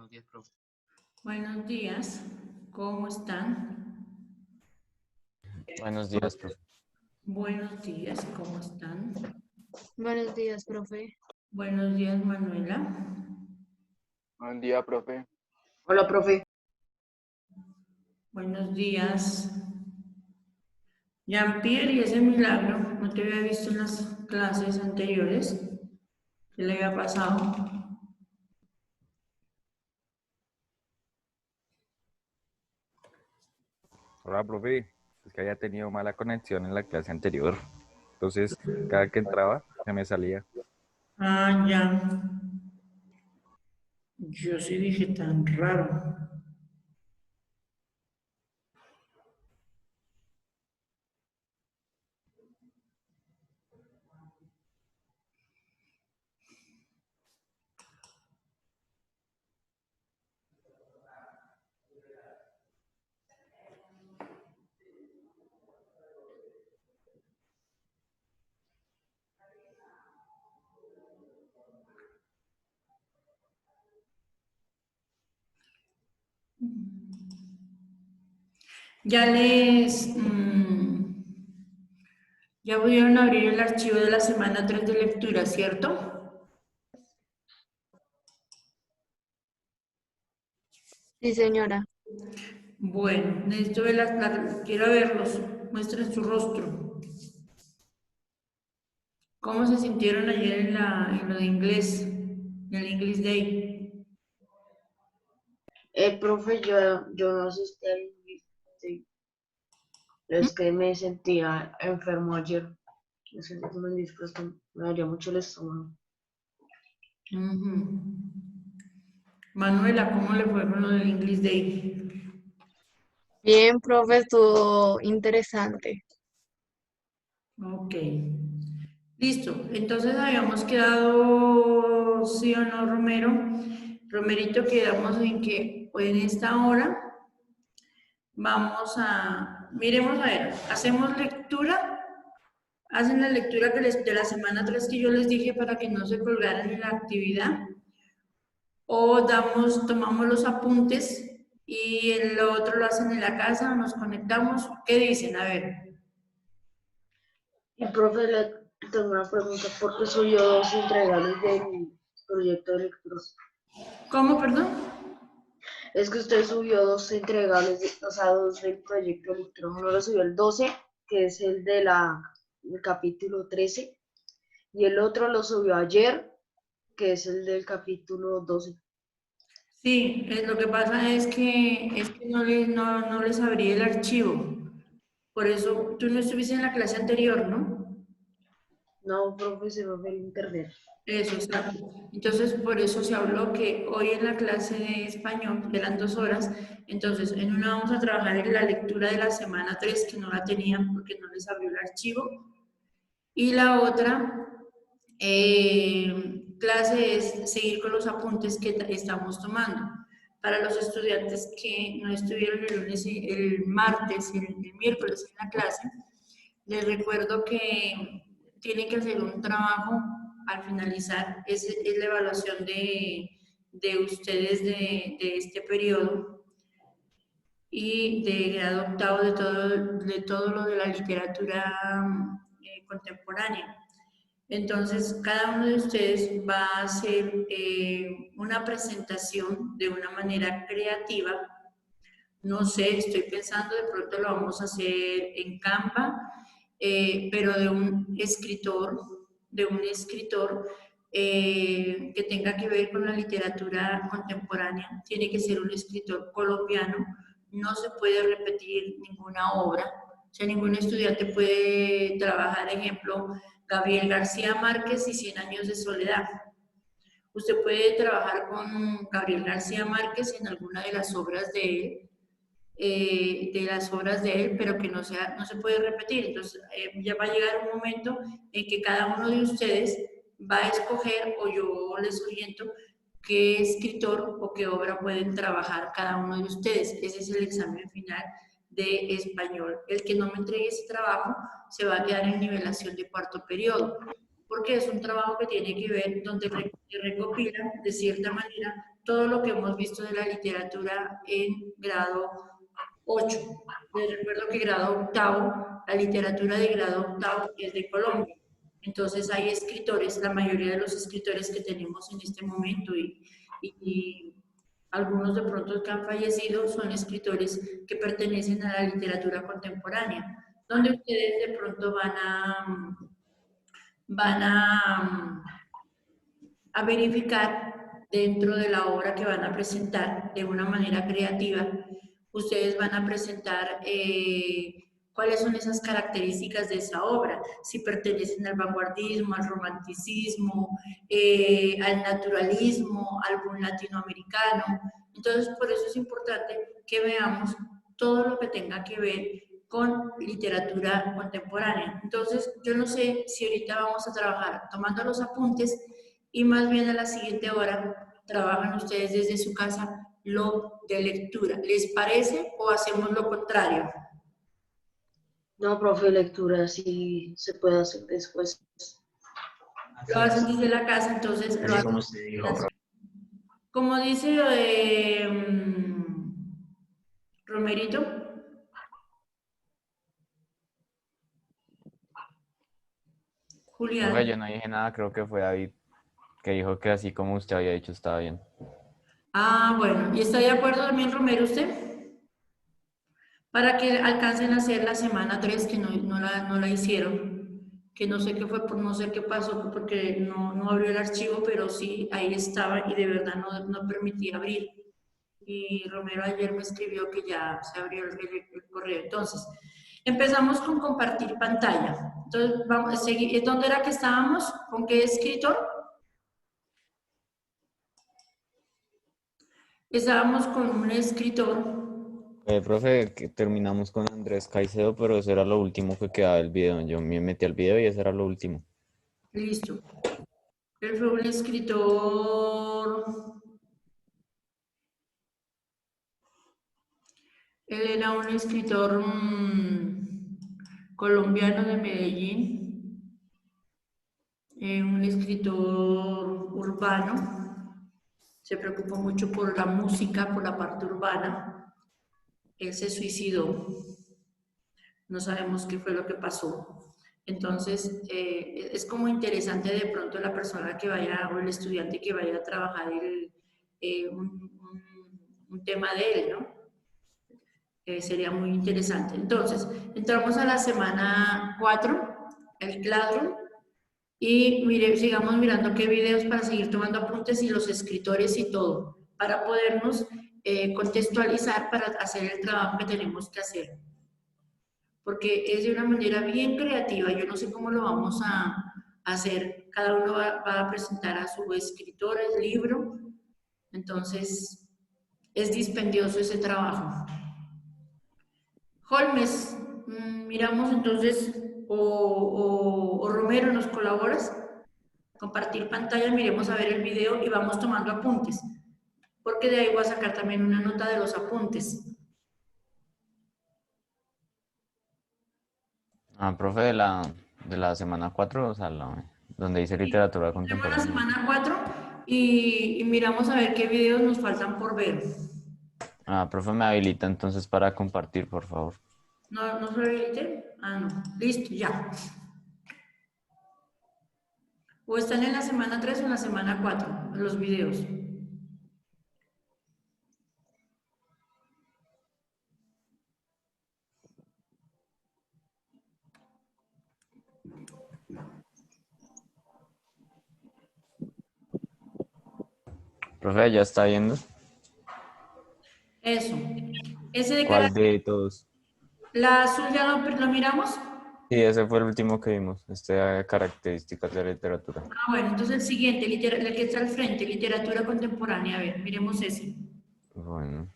Buenos días, profe. Buenos días, ¿cómo están? Buenos días, profe. Buenos días, ¿cómo están? Buenos días, profe. Buenos días, Manuela. Buen día, profe. Hola, profe. Buenos días. Jean-Pierre, y ese milagro, ¿no te había visto en las clases anteriores? ¿Qué le había pasado? Hola, profe. Es que había tenido mala conexión en la clase anterior. Entonces, cada que entraba, se me salía. Ah, ya. Yo sí dije tan raro. Ya ya pudieron abrir el archivo de la semana 3 de lectura, ¿cierto? Sí, señora. Bueno, necesito ver quiero verlos. Muestren su rostro. ¿Cómo se sintieron ayer en lo de inglés? En el English Day. Profe, yo no asistí al sí. Es que me sentía enfermo ayer. Me sentí como indispuesto. Me dolía mucho el estómago. Ujú. Manuela, ¿cómo le fue con lo del English Day? Bien, profe, estuvo interesante. Ok. Listo. Entonces habíamos quedado, sí o no, Romero. Romerito, quedamos en que en esta hora miremos a ver, hacemos lectura. Hacen la lectura de la semana 3 que yo les dije para que no se colgaran en la actividad. O tomamos los apuntes y el otro lo hacen en la casa, nos conectamos. ¿Qué dicen? A ver. Y profe, le tengo una pregunta. ¿Por qué subió dos entregables del proyecto de lectura? ¿Cómo, perdón? Es que usted subió dos entregables, o sea, dos del proyecto de lectura. Uno lo subió el 12, que es el del capítulo 13, y el otro lo subió ayer, que es el del capítulo 12. Sí, lo que pasa es que no les abrí el archivo. Por eso, tú no estuviste en la clase anterior, ¿no? No, profe, se me fue el internet. Eso, exacto. Entonces, por eso se habló que hoy en la clase de español, que eran 2 horas, entonces en una vamos a trabajar en la lectura de la semana 3 que no la tenían porque no les abrió el archivo, y la otra clase es seguir con los apuntes que estamos tomando. Para los estudiantes que no estuvieron el martes y el miércoles en la clase, les recuerdo que tienen que hacer un trabajo al finalizar, es la evaluación de ustedes de este periodo y de grado octavo de todo lo de la literatura contemporánea. Entonces, cada uno de ustedes va a hacer una presentación de una manera creativa. No sé, estoy pensando, de pronto lo vamos a hacer en Canva, pero de un escritor que tenga que ver con la literatura contemporánea. Tiene que ser un escritor colombiano, no se puede repetir ninguna obra, o sea, ningún estudiante puede trabajar, ejemplo, Gabriel García Márquez y 100 años de soledad. Usted puede trabajar con Gabriel García Márquez en alguna de las obras de él, pero que no se puede repetir. Entonces, ya va a llegar un momento en que cada uno de ustedes va a escoger, o yo les oriento, qué escritor o qué obra pueden trabajar cada uno de ustedes. Ese es el examen final de español. El que no me entregue ese trabajo se va a quedar en nivelación de cuarto periodo, porque es un trabajo que tiene que ver, donde recopila de cierta manera todo lo que hemos visto de la literatura en grado 8. Les recuerdo que grado octavo, la literatura de grado octavo es de Colombia. Entonces hay escritores, la mayoría de los escritores que tenemos en este momento y algunos de pronto que han fallecido son escritores que pertenecen a la literatura contemporánea, donde ustedes de pronto van a verificar dentro de la obra que van a presentar de una manera creativa. Ustedes van a presentar cuáles son esas características de esa obra, si pertenecen al vanguardismo, al romanticismo, al naturalismo, algún latinoamericano. Entonces, por eso es importante que veamos todo lo que tenga que ver con literatura contemporánea. Entonces, yo no sé si ahorita vamos a trabajar tomando los apuntes y más bien a la siguiente hora trabajan ustedes desde su casa lo de lectura. ¿Les parece o hacemos lo contrario? No, profe, lectura sí se puede hacer después. Lo hacen desde la casa, entonces lo Así hacen. como usted dijo, profe. Como dice Romerito. Julián. Profe, yo no dije nada, creo que fue David, que dijo que así como usted había dicho estaba bien. Ah, bueno. ¿Y está de acuerdo también, Romero, usted? Para que alcancen a hacer la semana 3, que no la hicieron. Que no sé qué fue, no sé qué pasó, porque no abrió el archivo, pero sí, ahí estaba y de verdad no permitía abrir. Y Romero ayer me escribió que ya se abrió el correo. Entonces, empezamos con compartir pantalla. Entonces, vamos a seguir. ¿Dónde era que estábamos? ¿Con qué escritor? Estábamos con un escritor. Profe, que terminamos con Andrés Caicedo, pero eso era lo último que quedaba del video. Yo me metí al video y eso era lo último. Listo. Él fue un escritor. Él era un escritor colombiano de Medellín. Un escritor urbano. Se preocupó mucho por la música, por la parte urbana. Él se suicidó. No sabemos qué fue lo que pasó. Entonces, es como interesante de pronto la persona que vaya, o el estudiante que vaya a trabajar un tema de él, ¿no? Sería muy interesante. Entonces, entramos a la semana 4, el Classroom, y sigamos mirando qué videos para seguir tomando apuntes y los escritores y todo, para podernos contextualizar para hacer el trabajo que tenemos que hacer. Porque es de una manera bien creativa. Yo no sé cómo lo vamos a hacer. Cada uno va a presentar a su escritor el libro. Entonces, es dispendioso ese trabajo. Holmes, miramos entonces, o Romero, ¿nos colaboras? Compartir pantalla, miremos a ver el video y vamos tomando apuntes. Porque de ahí voy a sacar también una nota de los apuntes. Profe, de la semana 4, o sea, donde dice literatura Tenemos la contemporánea. semana 4 y miramos a ver qué videos nos faltan por ver. Profe, me habilita entonces para compartir, por favor. ¿No se habilite? No. Listo, ya. O están en la semana 3 o en la semana 4, los videos. Profe, ¿ya está viendo? Eso. Ese de ¿Cuál de todos? la azul ya lo miramos. Sí, ese fue el último que vimos, características de la literatura. Bueno, entonces el siguiente, el que está al frente, literatura contemporánea. A ver, miremos ese. Bueno.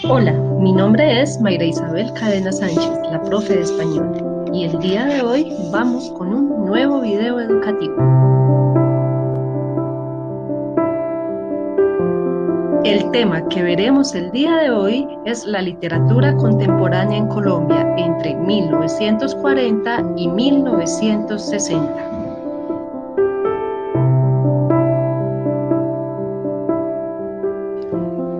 Hola, mi nombre es Mayra Isabel Cadena Sánchez, la profe de español, y el día de hoy vamos con un nuevo video educativo. El tema que veremos el día de hoy es la literatura contemporánea en Colombia entre 1940 y 1960.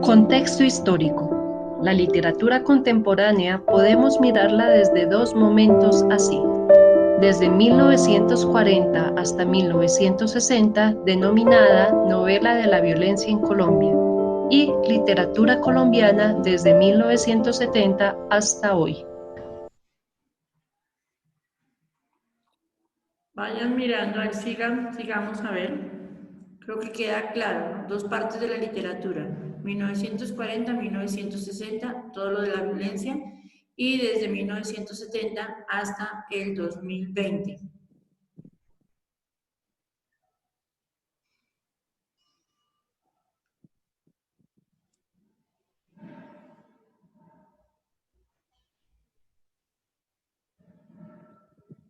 Contexto histórico. La literatura contemporánea podemos mirarla desde dos momentos así. Desde 1940 hasta 1960, denominada Novela de la Violencia en Colombia, y literatura colombiana desde 1970 hasta hoy. Vayan mirando, a ver, sigamos a ver. Creo que queda claro, ¿no? Dos partes de la literatura, 1940, 1960, todo lo de la violencia, y desde 1970 hasta el 2020.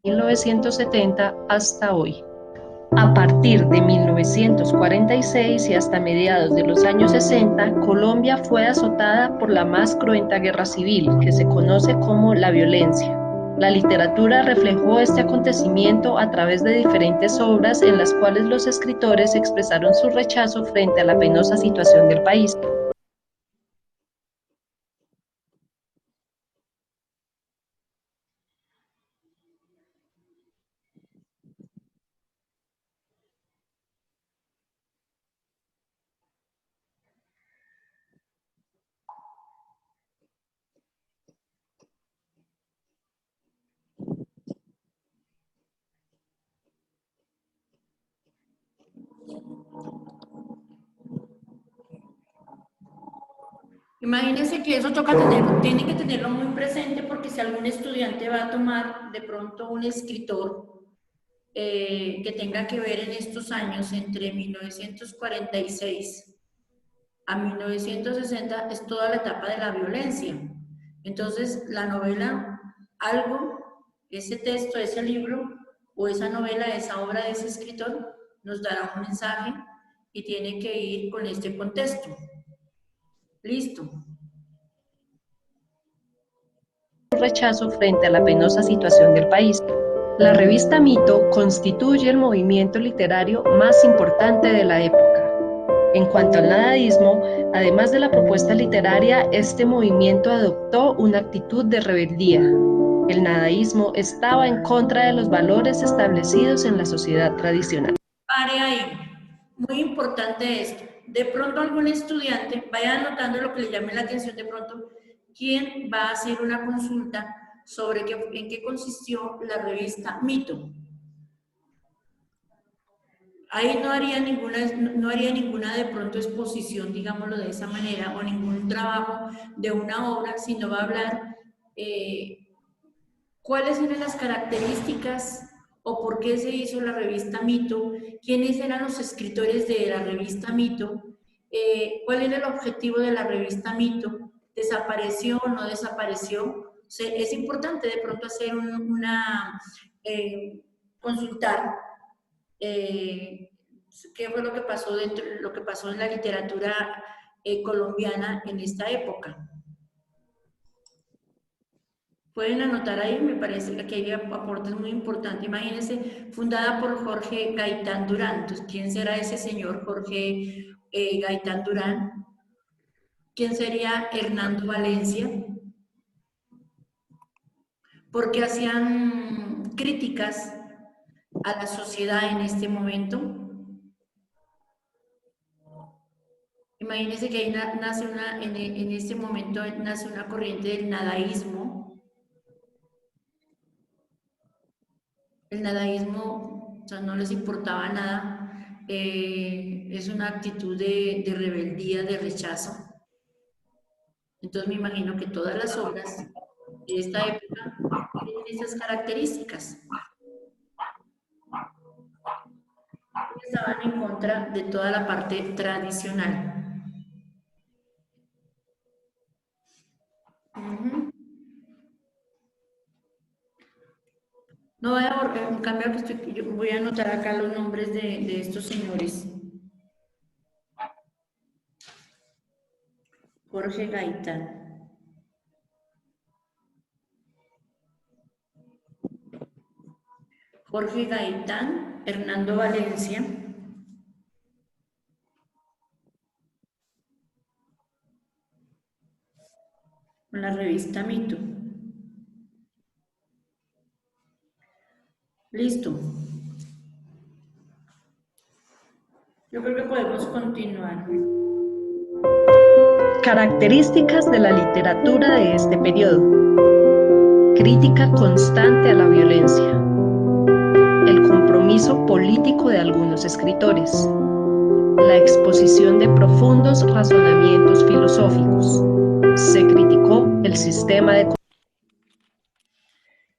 ...1970 hasta hoy. A partir de 1946 y hasta mediados de los años 60, Colombia fue azotada por la más cruenta guerra civil, que se conoce como la violencia. La literatura reflejó este acontecimiento a través de diferentes obras en las cuales los escritores expresaron su rechazo frente a la penosa situación del país. Imagínense que eso tienen que tenerlo muy presente porque si algún estudiante va a tomar de pronto un escritor que tenga que ver en estos años entre 1946 a 1960 es toda la etapa de la violencia. Entonces, la novela, ese texto, ese libro o esa novela, esa obra de ese escritor nos dará un mensaje y tiene que ir con este contexto. Listo. Rechazo frente a la penosa situación del país. La revista Mito constituye el movimiento literario más importante de la época. En cuanto al nadaísmo, además de la propuesta literaria, este movimiento adoptó una actitud de rebeldía. El nadaísmo estaba en contra de los valores establecidos en la sociedad tradicional. Pare ahí. Muy importante esto. De pronto algún estudiante vaya anotando lo que le llame la atención de pronto, quién va a hacer una consulta sobre en qué consistió la revista Mito. Ahí no haría ninguna de pronto exposición, digámoslo de esa manera, o ningún trabajo de una obra, sino va a hablar cuáles eran las características o por qué se hizo la revista Mito, quiénes eran los escritores de la revista Mito, cuál era el objetivo de la revista Mito, desapareció o no desapareció. Es importante de pronto hacer consultar qué fue lo que pasó lo que pasó en la literatura colombiana en esta época. Pueden anotar ahí, me parece que hay aportes muy importantes. Imagínense, fundada por Jorge Gaitán Durán. Entonces, ¿quién será ese señor Jorge Gaitán Durán? ¿Quién sería Hernando Valencia? Porque hacían críticas a la sociedad en este momento. Imagínense que ahí nace en este momento nace una corriente del nadaísmo. El nadaísmo, o sea, no les importaba nada, es una actitud de rebeldía, de rechazo. Entonces me imagino que todas las obras de esta época tienen esas características. Estaban en contra de toda la parte tradicional. No voy a borrar, en cambio yo voy a anotar acá los nombres de estos señores. Jorge Gaitán. Jorge Gaitán, Hernando Valencia. Con la revista Mito. Listo. Yo creo que podemos continuar. Características de la literatura de este periodo. Crítica constante a la violencia. El compromiso político de algunos escritores. La exposición de profundos razonamientos filosóficos. Se criticó el sistema de...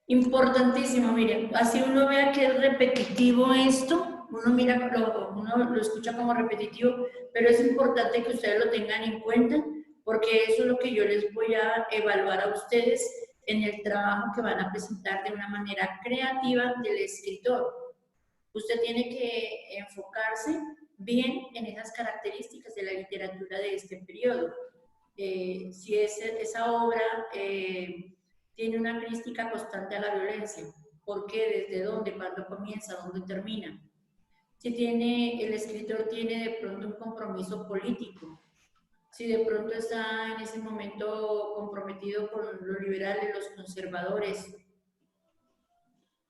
Importantísimo, miren, así uno vea que es repetitivo esto, uno lo escucha como repetitivo, pero es importante que ustedes lo tengan en cuenta, porque eso es lo que yo les voy a evaluar a ustedes en el trabajo que van a presentar de una manera creativa del escritor. Usted tiene que enfocarse bien en esas características de la literatura de este periodo. Si esa obra tiene una crítica constante a la violencia, ¿por qué? ¿Desde dónde? ¿Cuándo comienza? ¿Dónde termina? Si el escritor tiene de pronto un compromiso político, si de pronto está en ese momento comprometido con los liberales, los conservadores,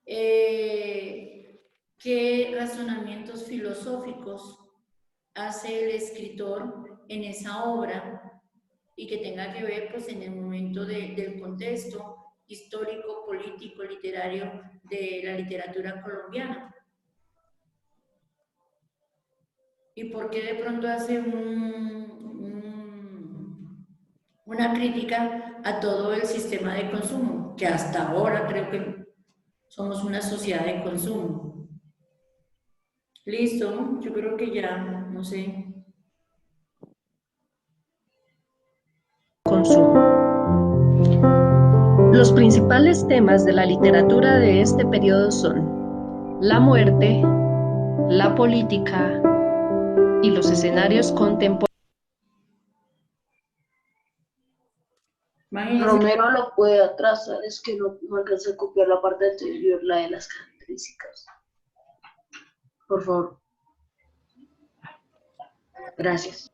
¿qué razonamientos filosóficos hace el escritor en esa obra y que tenga que ver pues en el momento del contexto histórico, político, literario de la literatura colombiana? ¿Y por qué de pronto hace una crítica a todo el sistema de consumo? Que hasta ahora creo que somos una sociedad de consumo. Listo, yo creo que ya, no sé. Consumo. Los principales temas de la literatura de este periodo son la muerte, la política y los escenarios contemporáneos. Imagínense. Romero lo puede atrasar, es que no alcancé a copiar la parte anterior, la de las características. Por favor. Gracias.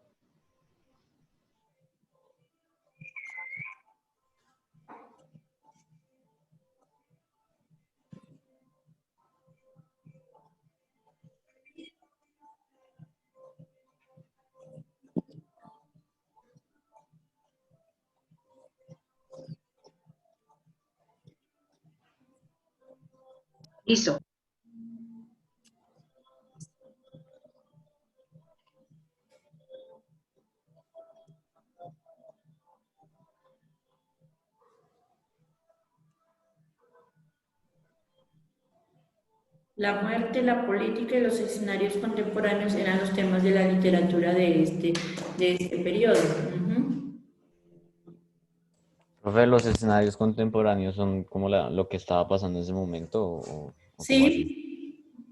Listo. La muerte, la política y los escenarios contemporáneos eran los temas de la literatura de este periodo. Profe, ¿los escenarios contemporáneos son como lo que estaba pasando en ese momento? ¿O cómo así? Sí,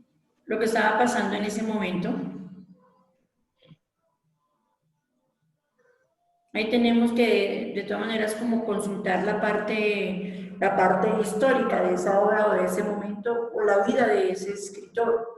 lo que estaba pasando en ese momento. Ahí tenemos que, de todas maneras, como consultar la parte histórica de esa obra o de ese momento o la vida de ese escritor.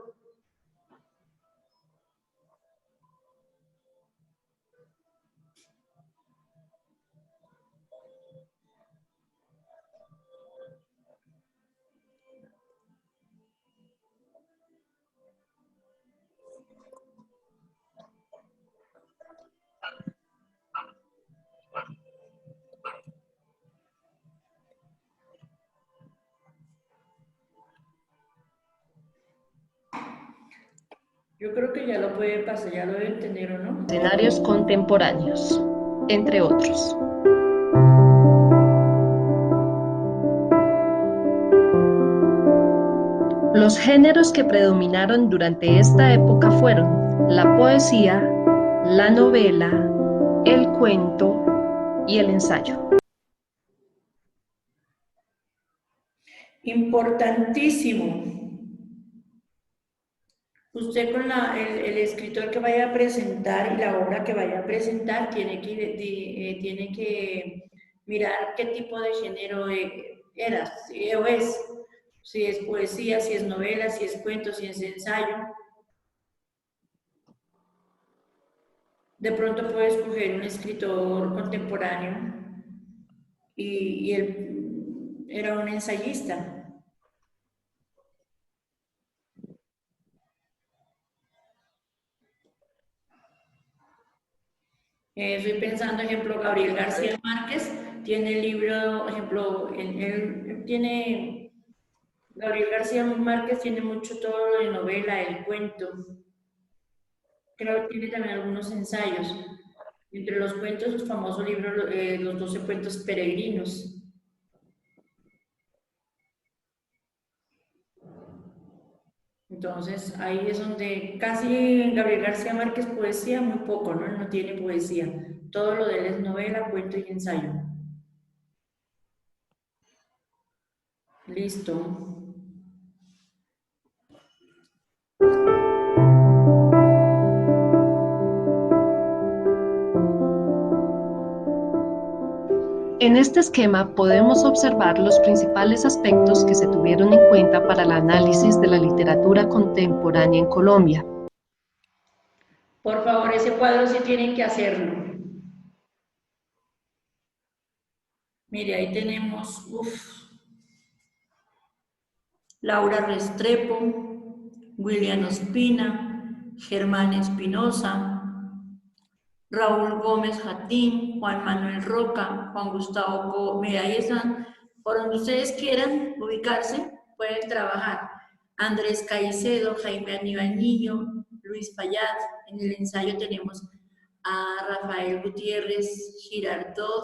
Yo creo que ya lo puede pasar, ya lo deben tener, ¿o no? Escenarios contemporáneos, entre otros. Los géneros que predominaron durante esta época fueron la poesía, la novela, el cuento y el ensayo. Importantísimo. Usted con el escritor que vaya a presentar y la obra que vaya a presentar tiene que mirar qué tipo de género era, o es. Si es poesía, si es novela, si es cuento, si es ensayo. De pronto puede escoger un escritor contemporáneo y él era un ensayista. Estoy pensando, ejemplo, Gabriel García Márquez tiene el libro, ejemplo, él tiene, Gabriel García Márquez tiene mucho todo lo de novela, el cuento. Creo que tiene también algunos ensayos. Entre los cuentos, el famoso libro Los 12 cuentos peregrinos. Entonces, ahí es donde casi Gabriel García Márquez poesía, muy poco, ¿no? Él no tiene poesía. Todo lo de él es novela, cuento y ensayo. Listo. En este esquema podemos observar los principales aspectos que se tuvieron en cuenta para el análisis de la literatura contemporánea en Colombia. Por favor, ese cuadro sí tienen que hacerlo. Mire, ahí tenemos, Laura Restrepo, William Ospina, Germán Espinosa, Raúl Gómez Jatín, Juan Manuel Roca, Juan Gustavo mira, ahí están, por donde ustedes quieran ubicarse, pueden trabajar. Andrés Caicedo, Jaime Aníbal Niño, Luis Payat, en el ensayo tenemos a Rafael Gutiérrez Girardot,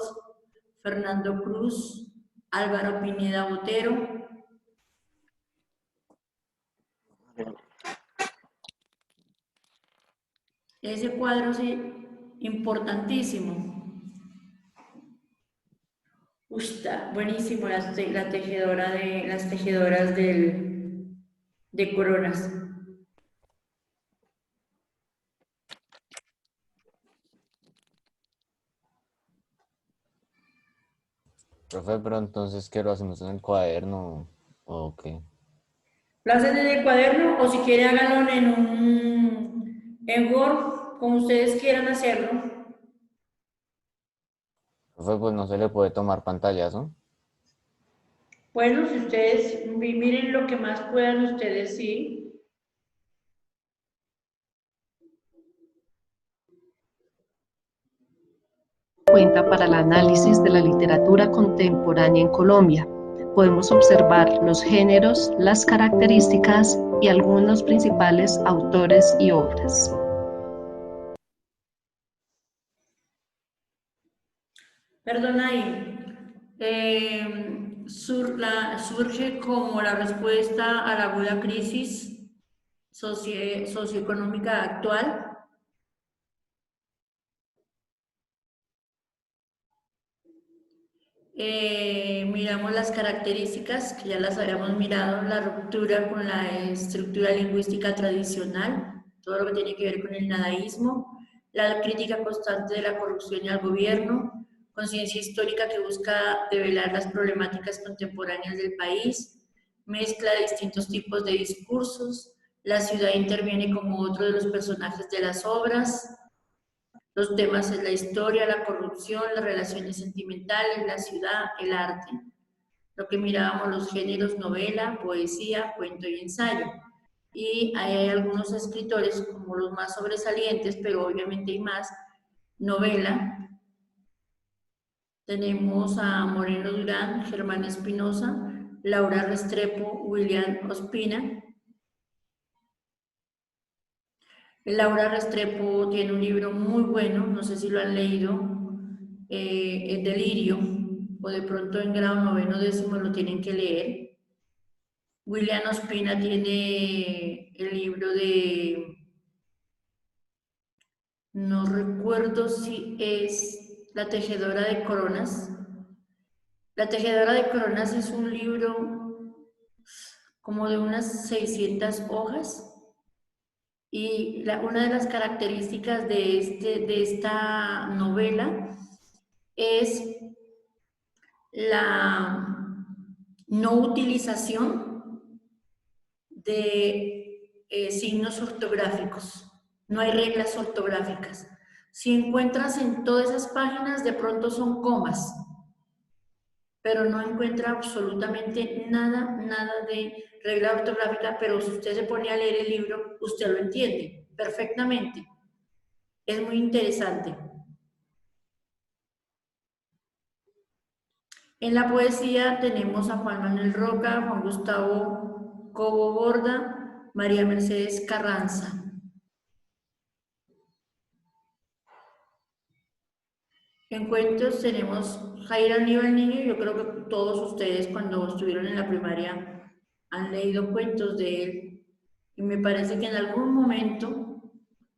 Fernando Cruz, Álvaro Pineda Botero. Ese cuadro sí, importantísimo. Está buenísimo las tejedoras de coronas. Profe, pero entonces, ¿qué lo hacemos en el cuaderno? ¿O qué? Lo hacen en el cuaderno o si quiere háganlo en Word, como ustedes quieran hacerlo. Profe, pues no se le puede tomar pantallazo. Bueno, si ustedes miren lo que más puedan ustedes, sí. Cuenta para el análisis de la literatura contemporánea en Colombia. Podemos observar los géneros, las características y algunos principales autores y obras. Perdona ahí. Surge como la respuesta a la aguda crisis socioeconómica actual. Miramos las características, que ya las habíamos mirado, la ruptura con la estructura lingüística tradicional, todo lo que tiene que ver con el nadaísmo, la crítica constante de la corrupción y al gobierno, conciencia histórica que busca develar las problemáticas contemporáneas del país, mezcla de distintos tipos de discursos, la ciudad interviene como otro de los personajes de las obras. Los temas es la historia, la corrupción, las relaciones sentimentales, la ciudad, el arte. Lo que mirábamos, los géneros, novela, poesía, cuento y ensayo. Y hay algunos escritores como los más sobresalientes, pero obviamente hay más. Novela. Tenemos a Moreno Durán, Germán Espinosa, Laura Restrepo, William Ospina. Laura Restrepo tiene un libro muy bueno, no sé si lo han leído, es Delirio, o de pronto en grado noveno décimo lo tienen que leer. William Ospina tiene el libro no recuerdo si es La tejedora de coronas. La tejedora de coronas es un libro como de unas 600 hojas. Y una de las características de esta novela es la no utilización de signos ortográficos. No hay reglas ortográficas. Si encuentras en todas esas páginas, de pronto son comas, pero no encuentra absolutamente nada, nada de regla ortográfica, pero si usted se pone a leer el libro, usted lo entiende perfectamente. Es muy interesante. En la poesía tenemos a Juan Manuel Roca, Juan Gustavo Cobo Borda, María Mercedes Carranza. En cuentos tenemos Jair Aníbal Niño. Yo creo que todos ustedes cuando estuvieron en la primaria han leído cuentos de él. Y me parece que en algún momento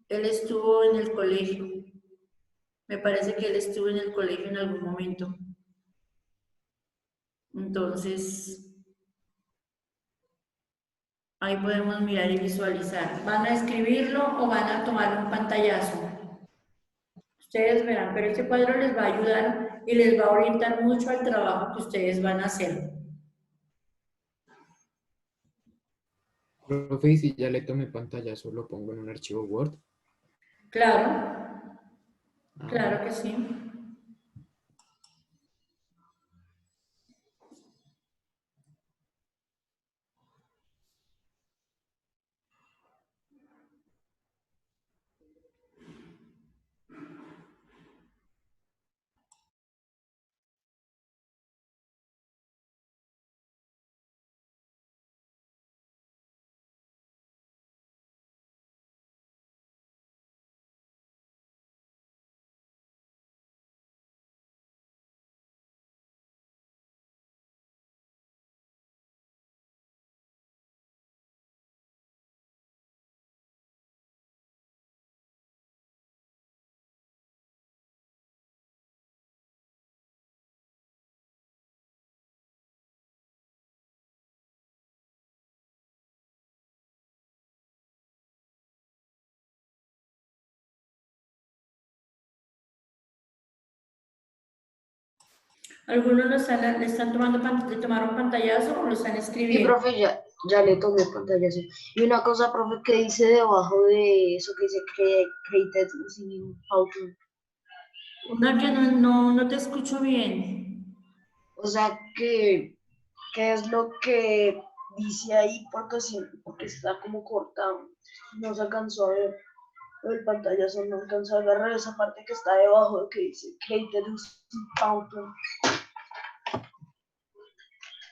él estuvo en el colegio. Me parece que él estuvo en el colegio en algún momento. Entonces, ahí podemos mirar y visualizar. ¿Van a escribirlo o van a tomar un pantallazo? Ustedes verán, pero este cuadro les va a ayudar y les va a orientar mucho al trabajo que ustedes van a hacer. Profe, y si ya le tomé pantallazo, lo pongo en un archivo Word. Claro, claro que sí. ¿Algunos le están tomando, le tomaron pantallazo o lo están Sí, escribiendo? profe, ya le tomé pantallazo. Y una cosa, profe, que dice debajo de eso que dice created using Python. Una que no te escucho bien. O sea, ¿qué es lo que dice ahí? Porque está como cortado. No se alcanzó a ver el pantallazo, no alcanzó a agarrar esa parte que está debajo que dice created using Python.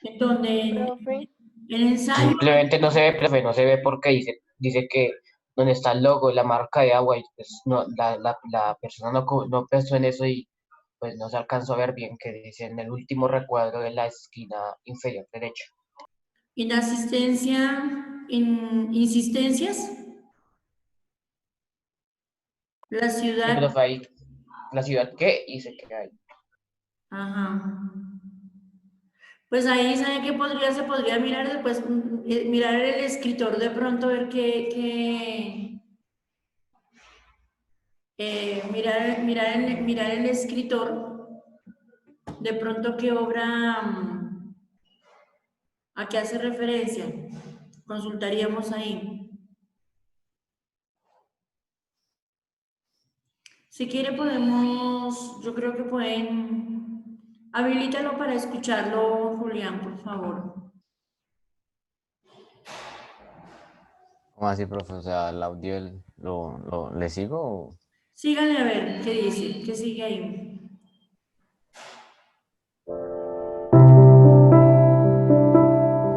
En donde Profe, en ensayo, Simplemente no se ve, profe, no se ve porque dice que donde está el logo, la marca de agua, y pues no, la persona no pensó en eso y pues no se alcanzó a ver bien que dice en el último recuadro de la esquina inferior derecha. insistencias, la Sí, ciudad, profe, ahí, la ciudad que dice que hay. ajá. Pues ahí, ¿sabe qué se podría mirar después? Mirar el escritor de pronto, ver mirar el escritor, de pronto qué obra, a qué hace referencia. Consultaríamos ahí. Si quiere podemos, yo creo que pueden, habilítalo para escucharlo, Julián, por favor. ¿Cómo así, profe? O sea, el audio, ¿le sigo? Síganle a ver qué dice, qué sigue ahí.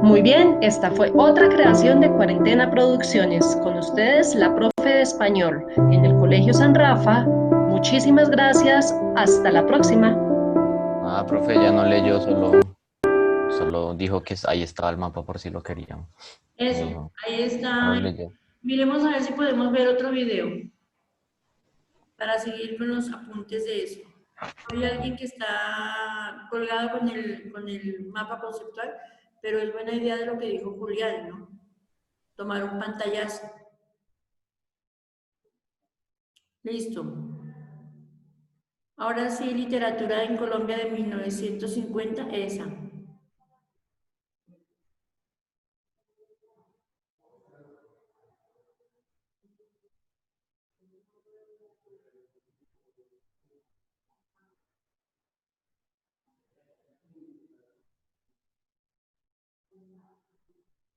Muy bien, esta fue otra creación de Cuarentena Producciones. Con ustedes, la profe de español en el Colegio San Rafa. Muchísimas gracias. Hasta la próxima. Ah, profe, ya no leyó, solo dijo que ahí estaba el mapa por si lo querían. Eso, Dijo, ahí no lo está. leyó. Miremos a ver si podemos ver otro video para seguir con los apuntes de eso. Hay alguien que está colgado con el mapa conceptual, pero es buena idea de lo que dijo Julián, ¿no? Tomar un pantallazo. Listo. Ahora sí, literatura en Colombia de 1950, esa.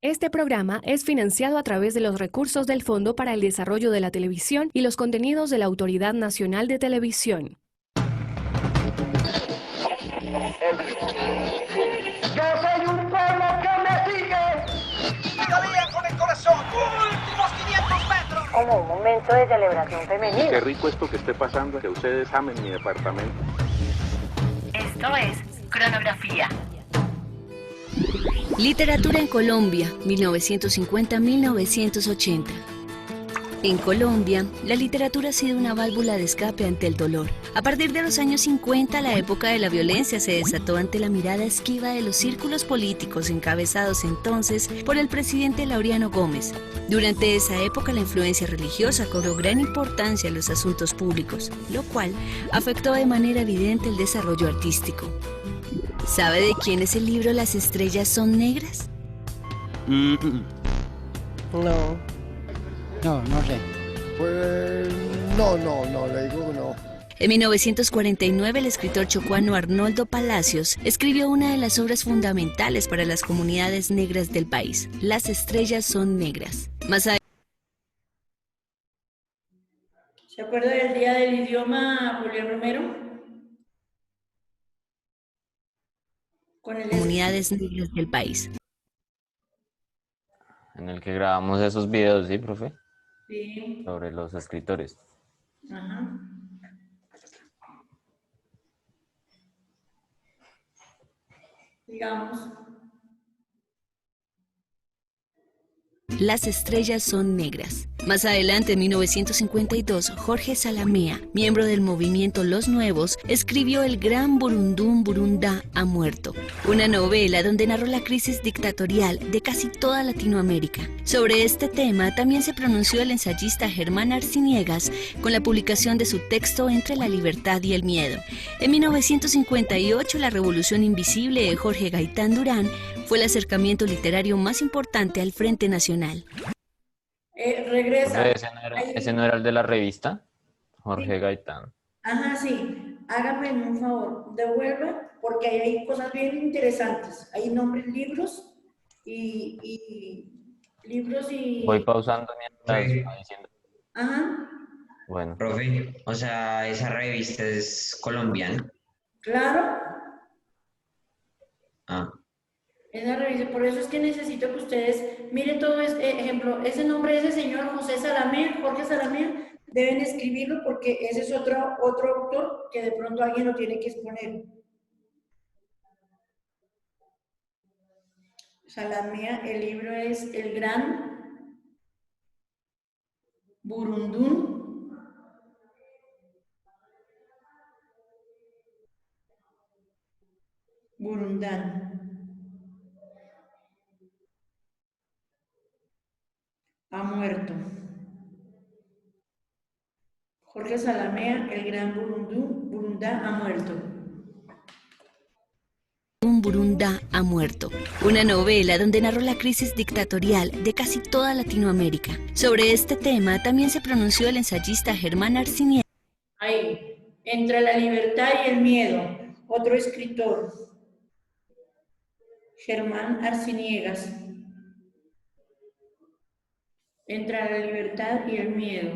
Este programa es financiado a través de los recursos del Fondo para el Desarrollo de la Televisión y los contenidos de la Autoridad Nacional de Televisión. Yo soy un pueblo que me sigue. Todavía con el corazón. Últimos 500 metros. Como un momento de celebración femenina. Qué rico esto que esté pasando, que ustedes amen mi departamento. Esto es Cronografía. Literatura en Colombia, 1950-1980. En Colombia, la literatura ha sido una válvula de escape ante el dolor. A partir de los años 50, la época de la violencia se desató ante la mirada esquiva de los círculos políticos encabezados entonces por el presidente Laureano Gómez. Durante esa época, la influencia religiosa cobró gran importancia en los asuntos públicos, lo cual afectó de manera evidente el desarrollo artístico. ¿Sabe de quién es el libro Las estrellas son negras? No. No sé. Pues no, le digo no. En 1949, el escritor chocuano Arnoldo Palacios escribió una de las obras fundamentales para las comunidades negras del país, Las estrellas son negras. Más allá ¿Se acuerda del Día del Idioma, Julián Romero? Con el comunidades negras del país. En el que grabamos esos videos, ¿sí, profe? Sí. Sobre los escritores. Ajá. Digamos. Las estrellas son negras. Más adelante, en 1952, Jorge Salamea, miembro del movimiento Los Nuevos, escribió El Gran Burundún Burundá ha muerto, una novela donde narró la crisis dictatorial de casi toda Latinoamérica. Sobre este tema también se pronunció el ensayista Germán Arciniegas con la publicación de su texto Entre la libertad y el miedo. En 1958, La Revolución Invisible de Jorge Gaitán Durán fue el acercamiento literario más importante al Frente Nacional. Regresa. ¿Ese no era el de la revista? Jorge Sí. Gaitán. Ajá, sí. Hágame un favor, devuelva, porque ahí hay cosas bien interesantes. Hay nombres, libros y libros y... Voy pausando mientras Sí. va diciendo. Ajá, Bueno. Profe, o sea, esa revista es colombiana. claro. Ah, Esa revista, por eso es que necesito que ustedes miren todo ejemplo, ese nombre de ese señor José Salamé, Jorge Salamé, deben escribirlo porque ese es otro autor que de pronto alguien lo tiene que exponer. Salamea, el libro es El Gran Burundún Burundán. Ha muerto. Jorge Salamea, El Gran Burundá ha muerto. Un Burundá ha muerto, una novela donde narró la crisis dictatorial de casi toda Latinoamérica. Sobre este tema también se pronunció el ensayista Germán Arciniegas. Ahí, Entre la libertad y el miedo, otro escritor, Germán Arciniegas. Entre la libertad y el miedo.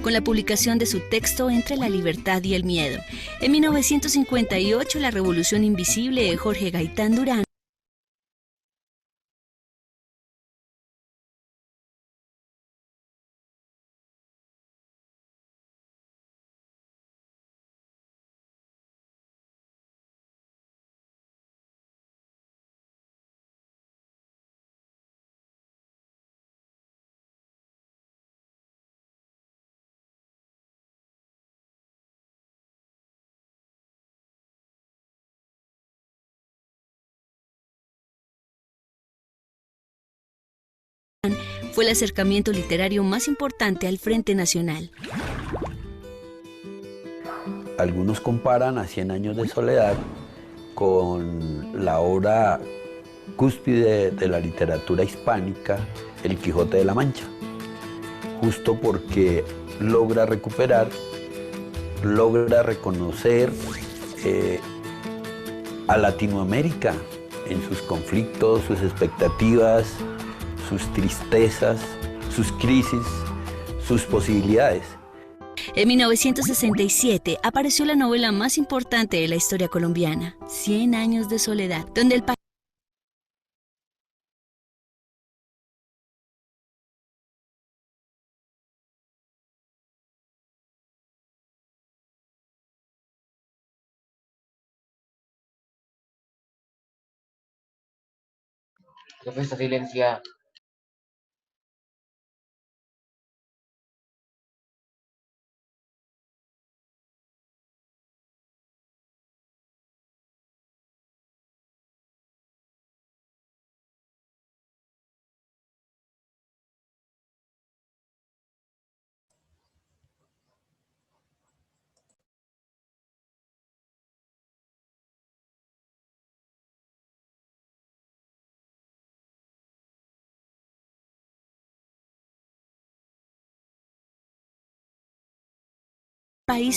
Con la publicación de su texto Entre la libertad y el miedo. En 1958, La Revolución Invisible de Jorge Gaitán Durán fue el acercamiento literario más importante al Frente Nacional. Algunos comparan a 100 años de soledad con la obra cúspide de la literatura hispánica, El Quijote de la Mancha, justo porque logra recuperar, logra reconocer a Latinoamérica en sus conflictos, sus expectativas, sus tristezas, sus crisis, sus posibilidades. En 1967 apareció la novela más importante de la historia colombiana, 100 años de soledad, donde el país Profe, está silenciada.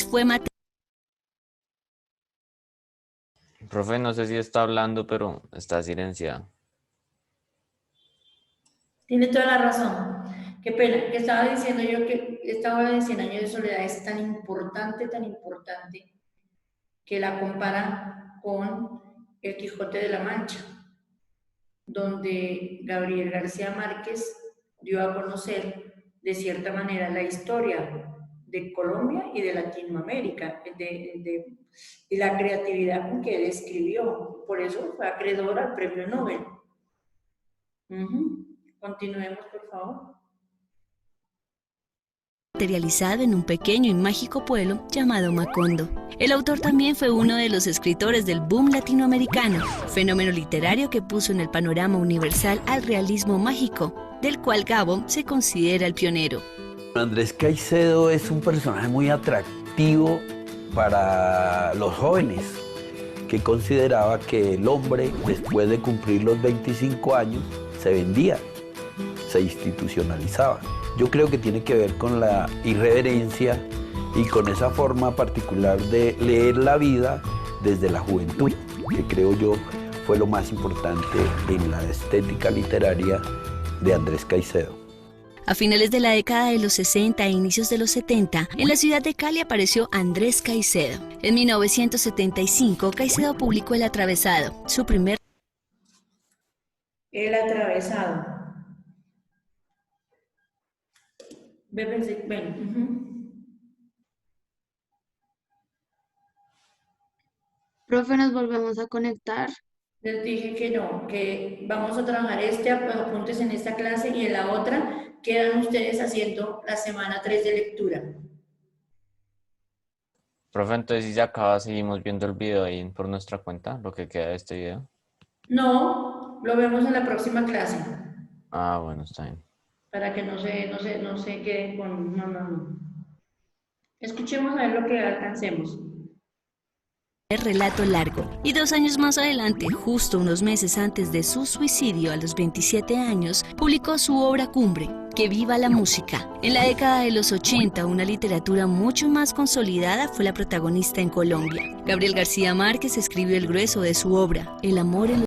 fue Profe, no sé si está hablando, pero está silenciado. Tiene toda la razón. Qué pena, que estaba diciendo yo que esta obra de 100 años de soledad es tan importante, que la comparan con El Quijote de la Mancha, donde Gabriel García Márquez dio a conocer de cierta manera la historia de Colombia y de Latinoamérica, y la creatividad con que él escribió. Por eso fue acreedor al premio Nobel. Continuemos, por favor. materializado en un pequeño y mágico pueblo llamado Macondo. El autor también fue uno de los escritores del boom latinoamericano, fenómeno literario que puso en el panorama universal al realismo mágico, del cual Gabo se considera el pionero. Andrés Caicedo es un personaje muy atractivo para los jóvenes, que consideraba que el hombre, después de cumplir los 25 años, se vendía, se institucionalizaba. Yo creo que tiene que ver con la irreverencia y con esa forma particular de leer la vida desde la juventud, que creo yo fue lo más importante en la estética literaria de Andrés Caicedo. A finales de la década de los 60 e inicios de los 70, en la ciudad de Cali apareció Andrés Caicedo. En 1975, Caicedo publicó El Atravesado, su primer... El Atravesado. Profe, nos volvemos a conectar. Les dije que no, que vamos a trabajar apuntes en esta clase y en la otra quedan ustedes haciendo la semana 3 de lectura. Profe, entonces si se acaba, seguimos viendo el video ahí por nuestra cuenta, lo que queda de este video. No, lo vemos en la próxima clase. Ah, bueno, está bien. Para que no se queden con... No. Escuchemos a ver lo que alcancemos. El relato largo, y 2 años más adelante, justo unos meses antes de su suicidio a los 27 años, publicó su obra cumbre, Que viva la música. En la década de los 80, una literatura mucho más consolidada fue la protagonista en Colombia. Gabriel García Márquez escribió el grueso de su obra, El amor en los